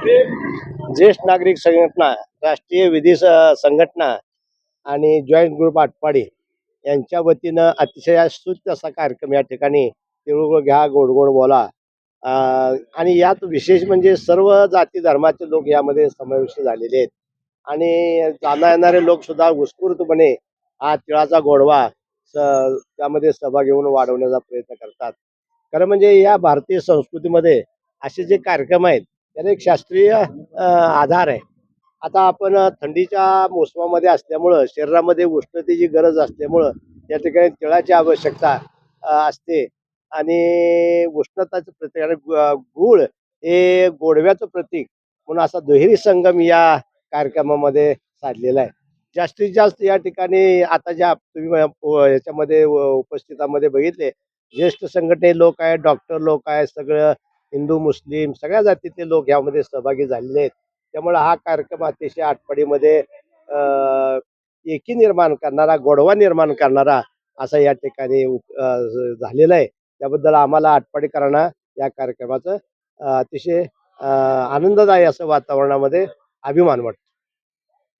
ज्येष्ठ नागरिक संघटना, राष्ट्रीय विधी संघटना आणि जॉईंट ग्रुप आटपाडी यांच्या वतीनं अतिशय स्तुत्य असा कार्यक्रम या ठिकाणी तिळगुळ घ्या गोड गोड बोला. आणि यात विशेष म्हणजे सर्व जाती धर्माचे लोक यामध्ये समाविष्ट झालेले आहेत आणि जाणं येणारे लोक सुद्धा उत्स्फूर्तपणे हा तिळाचा गोडवा त्यामध्ये सहभाग घेऊन वाढवण्याचा प्रयत्न करतात. खरं म्हणजे या भारतीय संस्कृतीमध्ये असे जे कार्यक्रम आहेत त्याला एक शास्त्रीय आधार आहे. आता आपण थंडीच्या मोसमामध्ये असल्यामुळं शरीरामध्ये उष्णतेची गरज असल्यामुळं या ठिकाणी तिळाची आवश्यकता असते आणि उष्णताचं प्रतीक आणि गूळ हे गोडव्याचं प्रतीक म्हणून असा दुहेरी संगम या कार्यक्रमामध्ये साधलेला आहे. जास्तीत जास्त या ठिकाणी आता ज्या तुम्ही याच्यामध्ये उपस्थितामध्ये बघितले ज्येष्ठ संघटने लोक आहेत, डॉक्टर लोक आहेत, सगळं हिंदू मुस्लिम सगळ्या जातीतले लोक यामध्ये सहभागी झालेले आहेत. त्यामुळे हा कार्यक्रम अतिशय आटपाडीमध्ये एकी निर्माण करणारा, गोडवा निर्माण करणारा असा या ठिकाणी झालेला आहे. त्याबद्दल आम्हाला आटपाडीकरांना या कार्यक्रमाचं अतिशय आनंददायी असं वातावरणामध्ये अभिमान वाटतो.